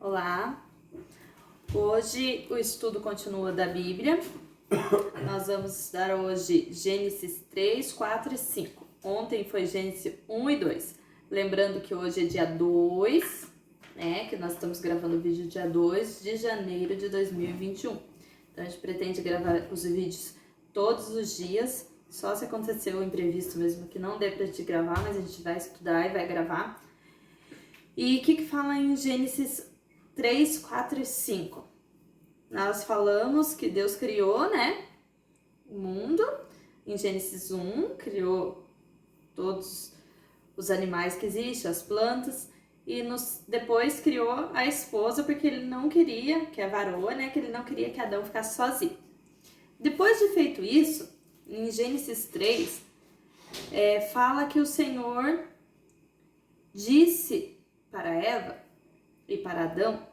Olá, hoje o estudo continua da Bíblia. Nós vamos estudar hoje Gênesis 3, 4 e 5. Ontem foi Gênesis 1 e 2. Lembrando que hoje é dia 2, né? Que nós estamos gravando o vídeo dia 2 de janeiro de 2021. Então a gente pretende gravar os vídeos todos os dias. Só se acontecer um imprevisto mesmo que não dê pra gente gravar, mas a gente vai estudar e vai gravar. E o que fala em Gênesis 3, 4 e 5? Nós falamos que Deus criou, né, o mundo. Em Gênesis 1, criou todos os animais que existem, as plantas. E depois criou a esposa, porque ele não queria, que é a varoa, né, que ele não queria que Adão ficasse sozinho. Depois de feito isso, em Gênesis 3, fala que o Senhor disse para Eva e para Adão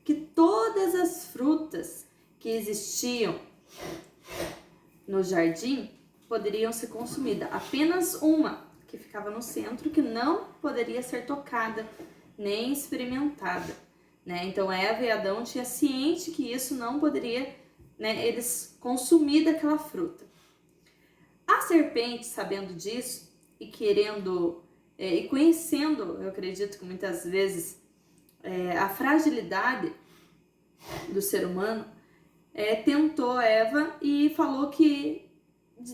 que todas as frutas que existiam no jardim poderiam ser consumidas. Apenas uma, que ficava no centro, que não poderia ser tocada nem experimentada, né? Então Eva e Adão tinham ciente que isso não poderia, né, eles consumir daquela fruta. A serpente, sabendo disso e querendo e conhecendo, eu acredito que muitas vezes a fragilidade do ser humano, tentou Eva e falou que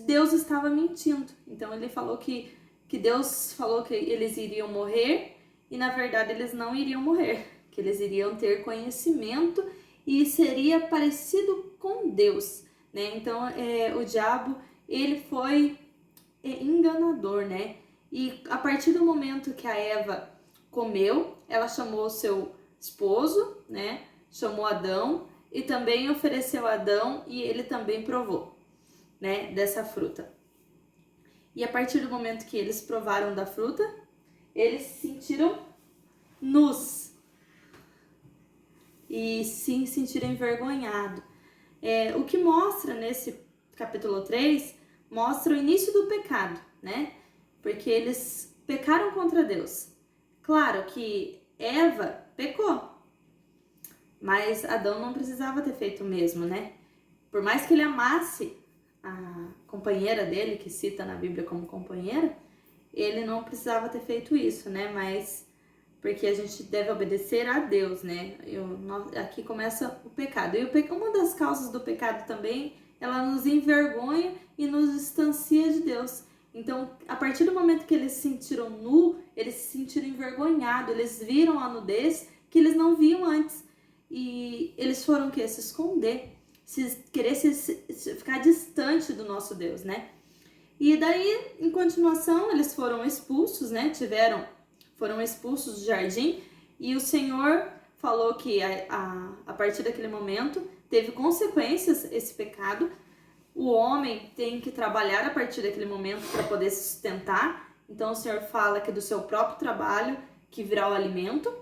Deus estava mentindo. Então ele falou que Deus falou que eles iriam morrer e na verdade eles não iriam morrer, que eles iriam ter conhecimento e seria parecido com Deus, né? Então o diabo, ele foi enganador, né? E a partir do momento que a Eva comeu, ela chamou o seu esposo, né? Chamou Adão e também ofereceu a Adão e ele também provou, né? Dessa fruta. E a partir do momento que eles provaram da fruta, eles se sentiram nus e se sentiram envergonhados. O que mostra nesse capítulo 3, mostra o início do pecado, né? Porque eles pecaram contra Deus. Claro que Eva pecou, mas Adão não precisava ter feito o mesmo, né? Por mais que ele amasse a companheira dele, que cita na Bíblia como companheira, ele não precisava ter feito isso, né? Mas porque a gente deve obedecer a Deus, né? Aqui começa o pecado. E uma das causas do pecado também, ela nos envergonha e nos distancia de Deus. Então, a partir do momento que eles se sentiram nu, eles se sentiram envergonhados, eles viram a nudez que eles não viam antes. E eles foram se esconder, querer ficar distante do nosso Deus, né? E daí, em continuação, eles foram expulsos, né? Foram expulsos do jardim e o Senhor falou que a partir daquele momento teve consequências esse pecado. O homem tem que trabalhar a partir daquele momento para poder se sustentar. Então o Senhor fala que do seu próprio trabalho que virá o alimento.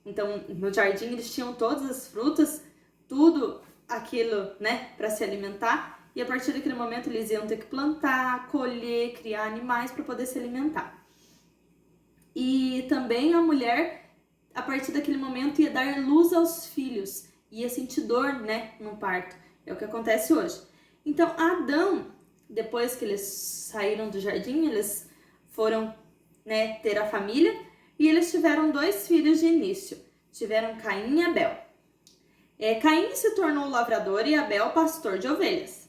Então no jardim eles tinham todas as frutas, tudo aquilo, né, para se alimentar. E a partir daquele momento eles iam ter que plantar, colher, criar animais para poder se alimentar. E também a mulher, a partir daquele momento, ia dar luz aos filhos, ia sentir dor, né, no parto. É o que acontece hoje. Então, Adão, depois que eles saíram do jardim, eles foram, né, ter a família e eles tiveram 2 filhos de início. Tiveram Caim e Abel. Caim se tornou lavrador e Abel pastor de ovelhas.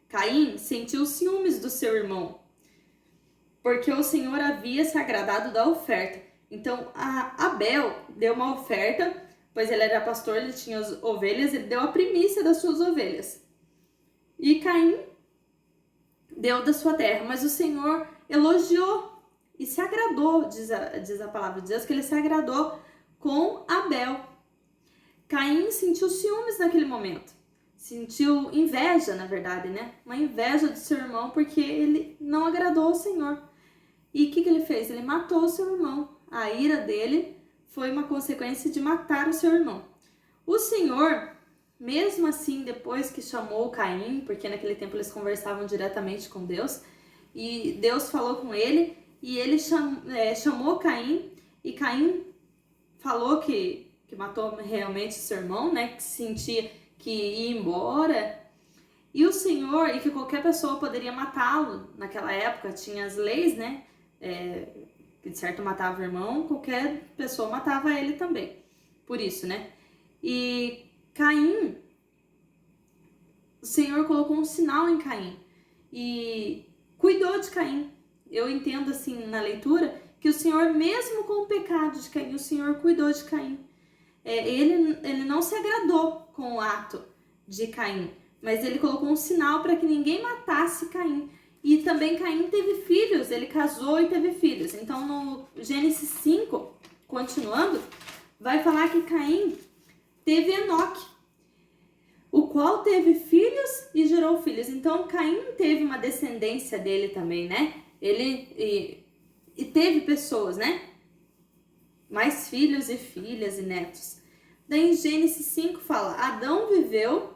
Caim sentiu ciúmes do seu irmão, porque o Senhor havia se agradado da oferta. Então, Abel deu uma oferta, pois ele era pastor, ele tinha as ovelhas, ele deu a primícia das suas ovelhas. E Caim deu da sua terra, mas o Senhor elogiou e se agradou, diz a palavra de Deus, que ele se agradou com Abel. Caim sentiu ciúmes naquele momento, sentiu inveja, na verdade, né? Uma inveja do seu irmão, porque ele não agradou ao Senhor. E o que ele fez? Ele matou o seu irmão. A ira dele foi uma consequência de matar o seu irmão. O Senhor, mesmo assim, depois que chamou Caim, porque naquele tempo eles conversavam diretamente com Deus, e Deus falou com ele, e ele chamou Caim, e Caim falou que que matou realmente seu irmão, né? Que sentia que ia embora. E o Senhor, e que qualquer pessoa poderia matá-lo naquela época, tinha as leis, né? Que de certo matava o irmão, qualquer pessoa matava ele também. Por isso, né? E Caim, o Senhor colocou um sinal em Caim e cuidou de Caim. Eu entendo assim na leitura que o Senhor, mesmo com o pecado de Caim, o Senhor cuidou de Caim. Ele não se agradou com o ato de Caim, mas ele colocou um sinal para que ninguém matasse Caim. E também Caim teve filhos, ele casou e teve filhos. Então no Gênesis 5, continuando, vai falar que Caim teve Enoque, o qual teve filhos e gerou filhos. Então Caim teve uma descendência dele também, né? Ele teve pessoas, né? Mais filhos e filhas e netos. Daí em Gênesis 5 fala, Adão viveu,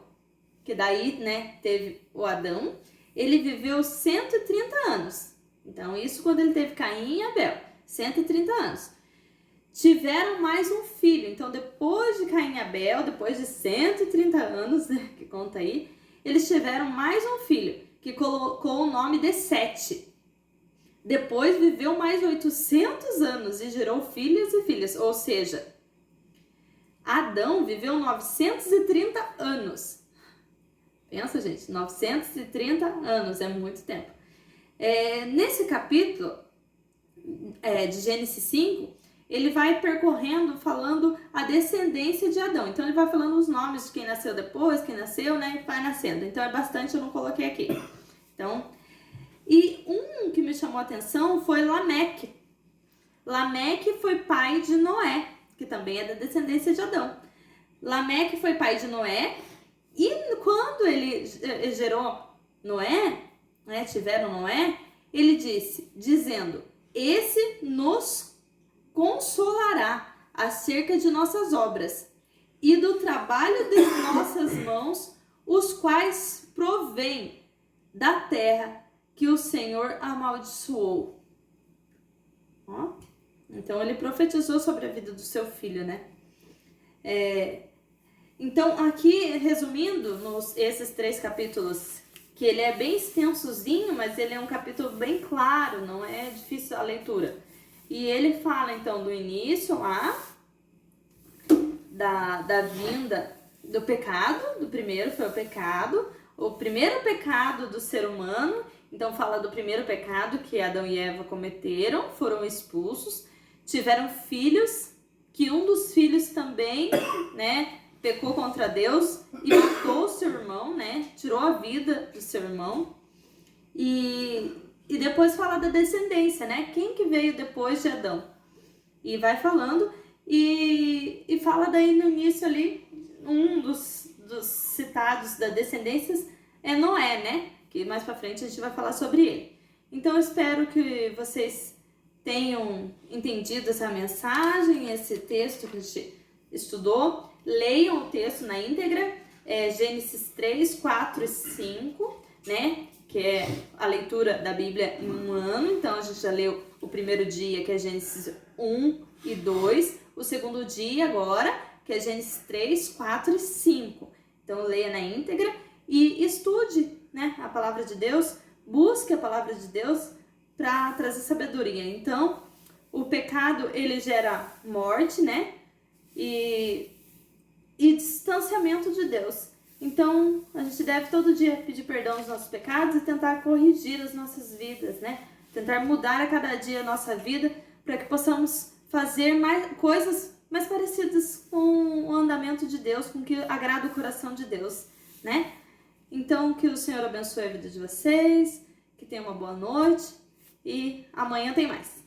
que daí, né, teve o Adão, ele viveu 130 anos. Então isso quando ele teve Caim e Abel, 130 anos. Tiveram mais um filho, então depois de Caim e Abel, depois de 130 anos, né, que conta aí, eles tiveram mais um filho, que colocou o nome de Sete. Depois viveu mais 800 anos e gerou filhos e filhas, ou seja, Adão viveu 930 anos. Pensa, gente, 930 anos, é muito tempo. Nesse capítulo de Gênesis 5, ele vai percorrendo, falando a descendência de Adão. Então, ele vai falando os nomes de quem nasceu depois, quem nasceu, né? E vai nascendo. Então, é bastante, eu não coloquei aqui. Então, e um que me chamou a atenção foi Lameque. Lameque foi pai de Noé, que também é da descendência de Adão. Lameque foi pai de Noé, e quando ele gerou Noé, né, tiveram Noé, ele dizendo, esse nos consolará acerca de nossas obras e do trabalho de nossas mãos, os quais provém da terra que o Senhor amaldiçoou. Ó, então ele profetizou sobre a vida do seu filho, né? Então aqui, resumindo, esses 3 capítulos, que ele é bem extensozinho, mas ele é um capítulo bem claro, não é difícil a leitura. E ele fala então do início lá, da vinda do pecado, do primeiro foi o primeiro pecado do ser humano. Então fala do primeiro pecado que Adão e Eva cometeram, foram expulsos, tiveram filhos, que um dos filhos também, né, pecou contra Deus e matou o seu irmão, né, tirou a vida do seu irmão. E depois fala da descendência, né, quem que veio depois de Adão. E vai falando e fala daí no início ali, um dos citados da descendência é Noé, né, que mais pra frente a gente vai falar sobre ele. Então eu espero que vocês tenham entendido essa mensagem, esse texto que a gente estudou. Leiam o texto na íntegra, Gênesis 3, 4 e 5, né? Que é a leitura da Bíblia em um ano. Então a gente já leu o primeiro dia, que é Gênesis 1 e 2, o segundo dia agora, que é Gênesis 3, 4 e 5. Então leia na íntegra e estude, né, a palavra de Deus, busque a palavra de Deus para trazer sabedoria. Então, o pecado, ele gera morte, né, e distanciamento de Deus. Então, a gente deve todo dia pedir perdão dos nossos pecados e tentar corrigir as nossas vidas, né, tentar mudar a cada dia a nossa vida para que possamos fazer coisas mais parecidas com o andamento de Deus, com o que agrada o coração de Deus, né? Então, que o Senhor abençoe a vida de vocês, que tenham uma boa noite e amanhã tem mais.